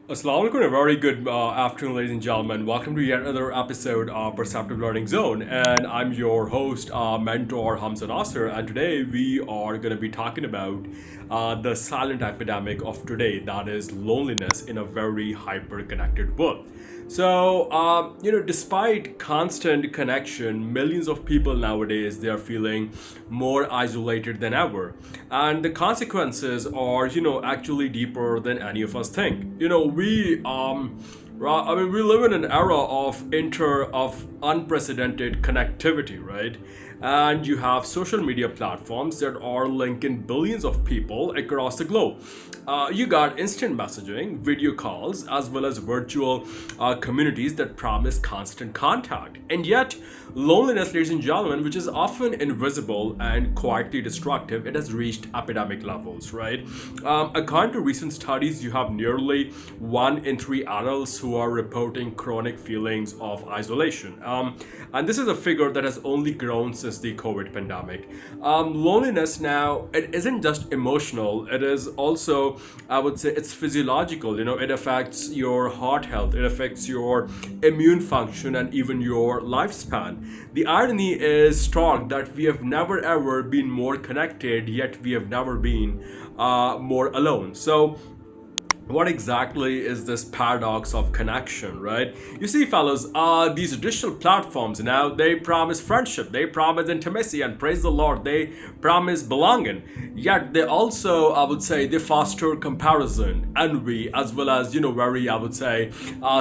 Assalamu alaikum, a very good afternoon, ladies and gentlemen. Welcome to yet another episode of Perceptive Learning Zone. And I'm your host, mentor Hamza Nasser. And today we are going to be talking about the silent epidemic of today, that is loneliness in a very hyper connected world. Despite constant connection, millions of people nowadays they are feeling more isolated than ever, and the consequences are, actually deeper than any of us think. We live in an era of unprecedented connectivity, right? And you have social media platforms that are linking billions of people across the globe. You got instant messaging, video calls, as well as virtual communities that promise constant contact. And yet, loneliness, ladies and gentlemen, which is often invisible and quietly destructive, it has reached epidemic levels, right? According to recent studies, you have nearly 1 in 3 adults who are reporting chronic feelings of isolation. And this is a figure that has only grown since the COVID pandemic. Loneliness now, it isn't just emotional, it is also, I would say, it's physiological. It affects your heart health, it affects your immune function, and even your lifespan. The irony is stark that we have never ever been more connected, yet we have never been more alone. So, what exactly is this paradox of connection, right? You see, fellas, these digital platforms now, they promise friendship, they promise intimacy, and praise the Lord, they promise belonging. Yet they also, I would say, they foster comparison, envy, as well as, very, I would say,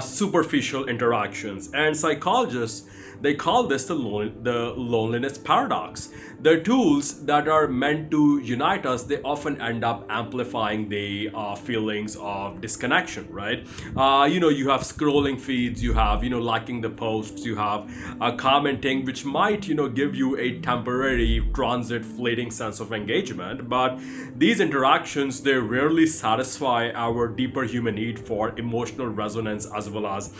superficial interactions. And psychologists, they call this the loneliness paradox. The tools that are meant to unite us, they often end up amplifying the feelings of disconnection, right? You have scrolling feeds, you have, liking the posts, you have commenting, which might, give you a temporary, transit, fleeting sense of engagement. But these interactions, they rarely satisfy our deeper human need for emotional resonance as well as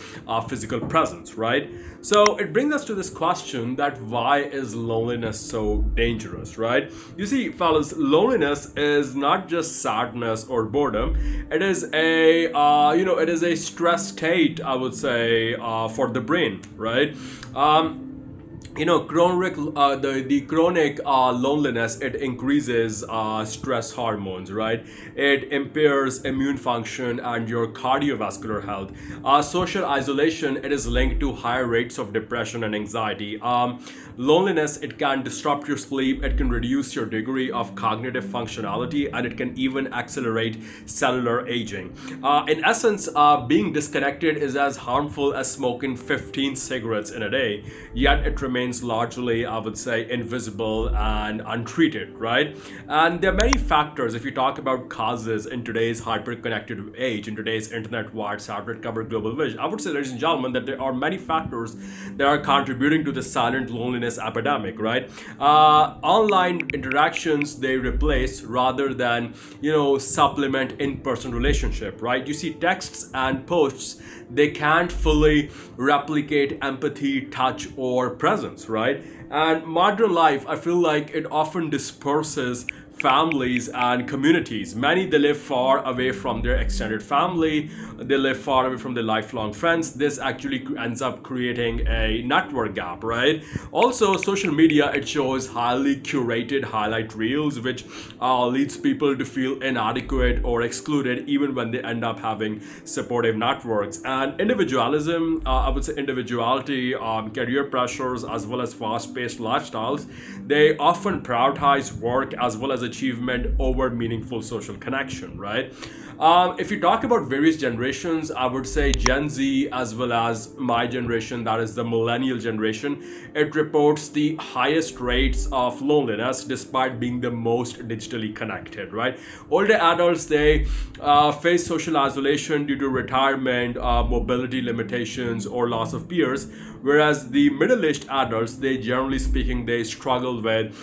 physical presence, right? So it brings us to this question that why is loneliness so dangerous, right? You see, fellas, loneliness is not just sadness or boredom. It is it is a stress state, I would say, for the brain, right? The chronic loneliness, it increases stress hormones, right? It impairs immune function and your cardiovascular health. Social isolation, it is linked to higher rates of depression and anxiety. Loneliness, it can disrupt your sleep, it can reduce your degree of cognitive functionality, and it can even accelerate cellular aging. In essence, being disconnected is as harmful as smoking 15 cigarettes in a day, yet it remains largely, I would say, invisible and untreated, right? And there are many factors. If you talk about causes in today's hyper-connected age, in today's internet-wide, satellite-covered global village, I would say, ladies and gentlemen, that there are many factors that are contributing to the silent loneliness epidemic, right? Online interactions, they replace rather than, supplement in-person relationship, right? You see, texts and posts, they can't fully replicate empathy, touch, or presence, right? And modern life, I feel like it often disperses families and communities. Many, they live far away from their extended family, they live far away from their lifelong friends. This actually ends up creating a network gap, right? Also, social media, it shows highly curated highlight reels, which leads people to feel inadequate or excluded even when they end up having supportive networks. And individualism, I would say individuality, career pressures, as well as fast-paced lifestyles, they often prioritize work as well as achievement over meaningful social connection, right? If you talk about various generations, I would say Gen Z as well as my generation, that is the millennial generation, it reports the highest rates of loneliness despite being the most digitally connected, right? Older adults, they face social isolation due to retirement, mobility limitations, or loss of peers, whereas the middle-aged adults, they generally speaking, they struggle with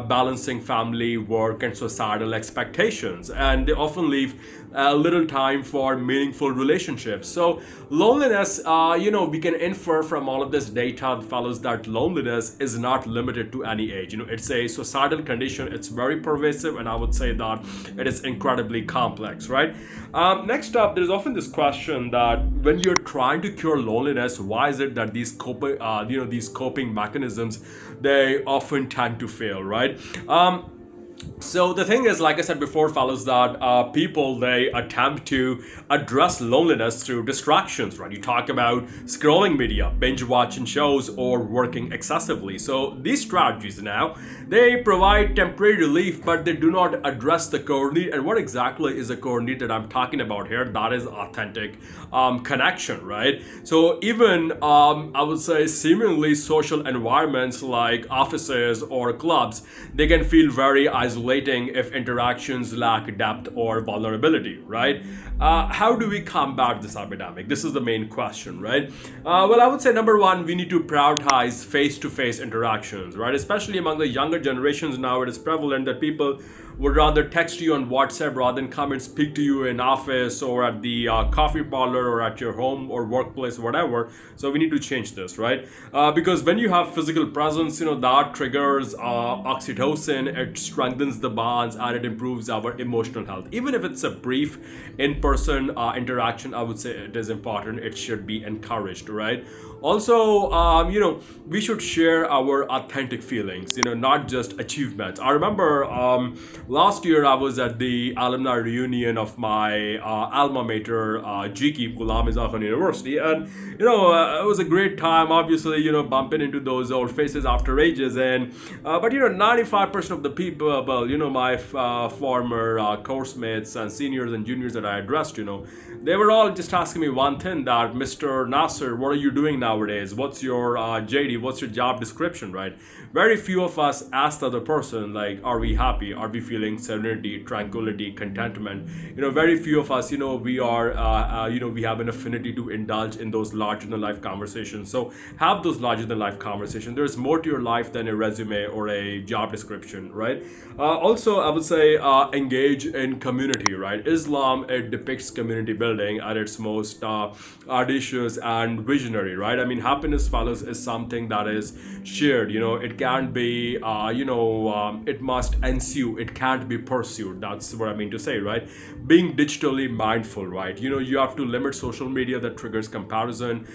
balancing family, work, work and societal expectations, and they often leave little time for meaningful relationships. So loneliness, we can infer from all of this data, fellows, that loneliness is not limited to any age. It's a societal condition. It's very pervasive, and I would say that it is incredibly complex, right? Next up, there's often this question that when you're trying to cure loneliness, why is it that these coping mechanisms, they often tend to fail, right? So the thing is, like I said before, fellas, that people, they attempt to address loneliness through distractions, right? You talk about scrolling media, binge watching shows, or working excessively. So these strategies now, they provide temporary relief, but they do not address the core need. And what exactly is the core need that I'm talking about here? That is authentic connection, right? So even I would say seemingly social environments like offices or clubs, they can feel very isolating if interactions lack depth or vulnerability, right? How do we combat this epidemic? This is the main question, right? Well, I would say number one, we need to prioritize face-to-face interactions, right? Especially among the younger generations now, it is prevalent that people would rather text you on WhatsApp rather than come and speak to you in office or at the coffee parlor or at your home or workplace, whatever. So we need to change this, right? Because when you have physical presence, that triggers oxytocin, it strengthens the bonds, and it improves our emotional health. Even if it's a brief in-person interaction, I would say it is important. It should be encouraged, right? Also, we should share our authentic feelings, not just achievements. I remember last year I was at the alumni reunion of my alma mater, GK, Ghulam Isa Khan University, and it was a great time. Obviously, bumping into those old faces after ages, and but 95% of the people, my former course mates and seniors and juniors that I addressed, they were all just asking me one thing: that Mr. Nasser, what are you doing nowadays? What's your JD? What's your job description, right? Very few of us ask the other person, like, are we happy? Are we feeling serenity, tranquility, contentment? Very few of us, we are, we have an affinity to indulge in those larger than life conversations. So have those larger than life conversations. There's more to your life than a resume or a job description, right? Also, I would say engage in community, right? Islam, it depicts community building at its most audacious and visionary, right? I mean, happiness, fellas, is something that is shared. It can't be, it must ensue. It can't be pursued. That's what I mean to say, right? Being digitally mindful, right? You have to limit social media that triggers comparison.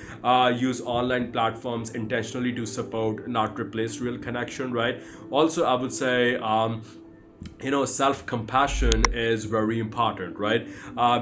Use online platforms intentionally to support, not replace real connection, right? Also, I would say, self-compassion is very important, right?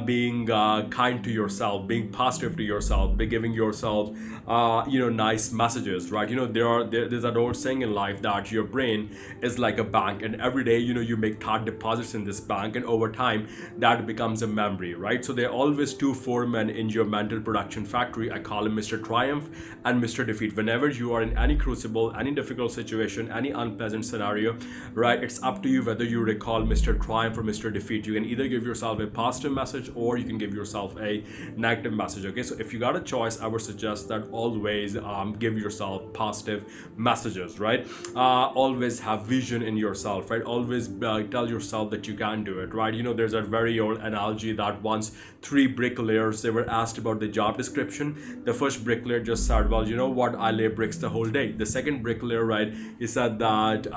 Being kind to yourself, being positive to yourself, be giving yourself nice messages, right? There's an old saying in life that your brain is like a bank, and every day you make thought deposits in this bank, and over time that becomes a memory, right? So there are always two foremen in your mental production factory. I call him Mr. Triumph and Mr. Defeat. Whenever you are in any crucible, any difficult situation, any unpleasant scenario, right, it's up to you whether you recall Mr. Triumph or Mr. Defeat. You can either give yourself a positive message or you can give yourself a negative message. Okay, so if you got a choice, I would suggest that always give yourself positive messages, right? Always have vision in yourself, right? Always tell yourself that you can do it, right? There's a very old analogy that once three bricklayers, they were asked about the job description. The first bricklayer just said, well, you know what, I lay bricks the whole day. The second bricklayer, right, he said that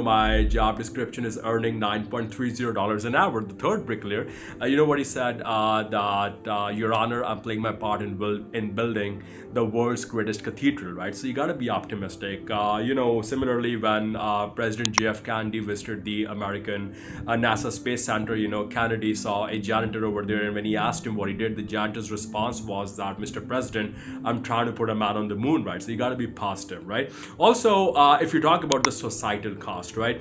my job description is earning $9.30 an hour. The third bricklayer, what he said, that Your Honor, I'm playing my part in building the world's greatest cathedral, right? So you got to be optimistic. Similarly, when President JF Kennedy visited the American NASA Space Center, Kennedy saw a janitor over there, and when he asked him what he did, the janitor's response was that, Mr. President, I'm trying to put a man on the moon, right? So you got to be positive, right? Also, if you talk about the societal cost, right?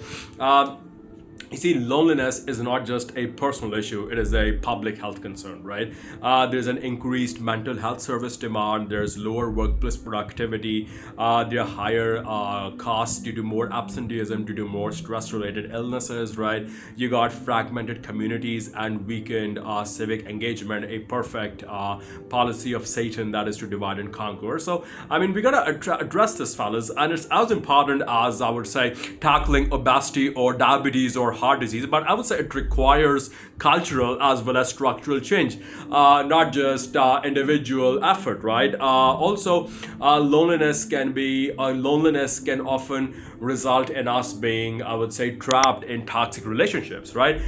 You see, loneliness is not just a personal issue, it is a public health concern, right? There's an increased mental health service demand, there's lower workplace productivity, there are higher costs due to more absenteeism, due to more stress-related illnesses, right? You got fragmented communities and weakened civic engagement, a perfect policy of Satan that is to divide and conquer. So, I mean, we gotta address this, fellas, and it's as important as, I would say, tackling obesity or diabetes or heart disease, but I would say it requires cultural as well as structural change, not just individual effort, right? Also, loneliness can often result in us being, I would say, trapped in toxic relationships, right?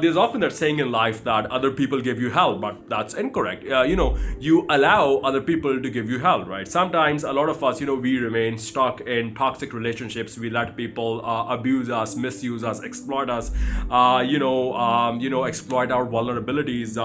There's often that saying in life that other people give you hell, but that's incorrect. You allow other people to give you hell, right? Sometimes a lot of us, we remain stuck in toxic relationships. We let people abuse us, misuse us, exploit us, exploit our vulnerabilities,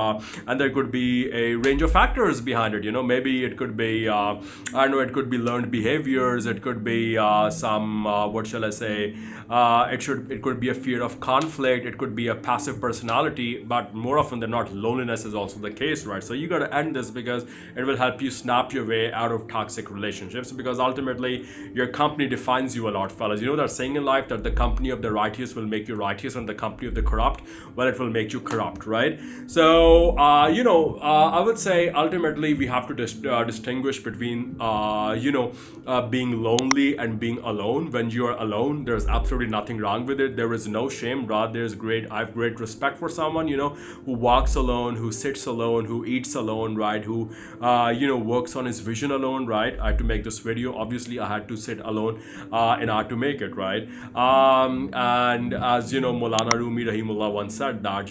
and there could be a range of factors behind it. Maybe it could be, I don't know, it could be learned behaviors. It could be some, what shall I say? It could be a fear of conflict. It could be a passive personality. But more often than not, loneliness is also the case, right? So you got to end this because it will help you snap your way out of toxic relationships. Because ultimately, your company defines you a lot, fellas. You know that saying in life that the company of the righteous will make you righteous, and the company of the corrupt, well, it will make you corrupt, right? So I would say ultimately we have to distinguish between being lonely and being alone. When you are alone, there's absolutely nothing wrong with it. There is no shame. Rather, I have great respect for someone who walks alone, who sits alone, who eats alone, right? Who works on his vision alone, right? I had to make this video. Obviously, I had to sit alone in order to make it, right? And as Maulana Rumi Rahimullah once said that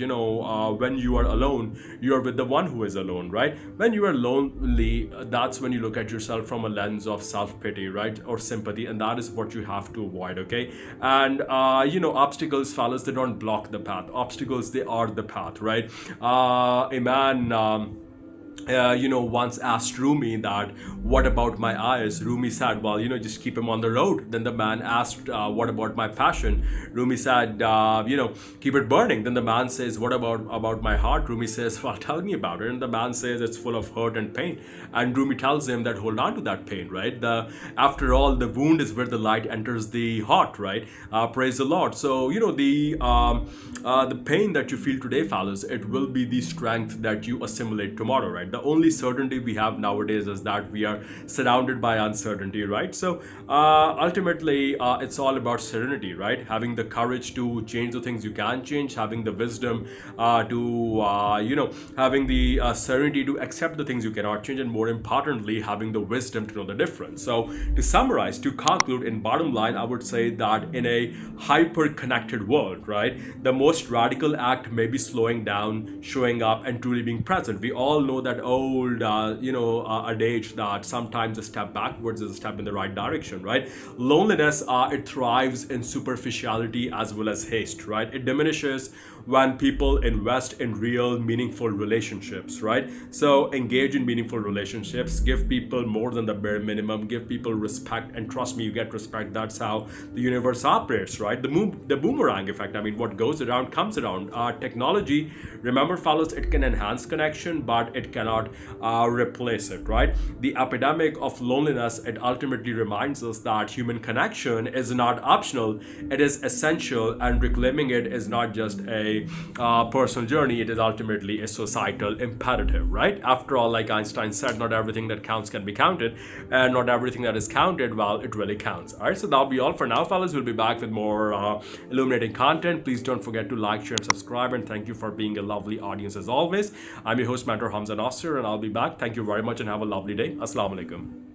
when you are alone, you are with the one who is alone, right? When you are lonely, that's when you look at yourself from a lens of self-pity, right, or sympathy, and that is what you have to avoid. Okay. And obstacles, fellas, they don't block the path. Obstacles, they are the path, right? A man once asked Rumi that, what about my eyes? Rumi said, well, just keep him on the road. Then the man asked, what about my passion? Rumi said, keep it burning. Then the man says, what about my heart? Rumi says, well, tell me about it. And the man says, it's full of hurt and pain. And Rumi tells him that hold on to that pain, right? After all, the wound is where the light enters the heart, right? Praise the Lord. So, the pain that you feel today, fellas, it will be the strength that you assimilate tomorrow, right? The only certainty we have nowadays is that we are surrounded by uncertainty, right? So ultimately, it's all about serenity, right? Having the courage to change the things you can change, having the wisdom having the serenity to accept the things you cannot change, and more importantly, having the wisdom to know the difference. So to summarize, to conclude, in bottom line, I would say that in a hyper-connected world, right, the most radical act may be slowing down, showing up, and truly being present. We all know that old adage that sometimes a step backwards is a step in the right direction, right? Loneliness, it thrives in superficiality as well as haste, right? It diminishes when people invest in real meaningful relationships, right? So engage in meaningful relationships, give people more than the bare minimum, give people respect, and trust me, you get respect. That's how the universe operates, right? The boomerang effect. I mean, what goes around comes around. Technology, remember, fellas, it can enhance connection, but it cannot replace it, right? The epidemic of loneliness, it ultimately reminds us that human connection is not optional, it is essential, and reclaiming it is not just a personal journey, it is ultimately a societal imperative, right? After all, like Einstein said, not everything that counts can be counted, and not everything that is counted, well, it really counts. All right, so that'll be all for now, fellas. We'll be back with more illuminating content. Please don't forget to like, share, and subscribe, and thank you for being a lovely audience as always. I'm your host, Mentor Hamza Nasser, and I'll be back. Thank you very much and have a lovely day. Assalamu alaikum.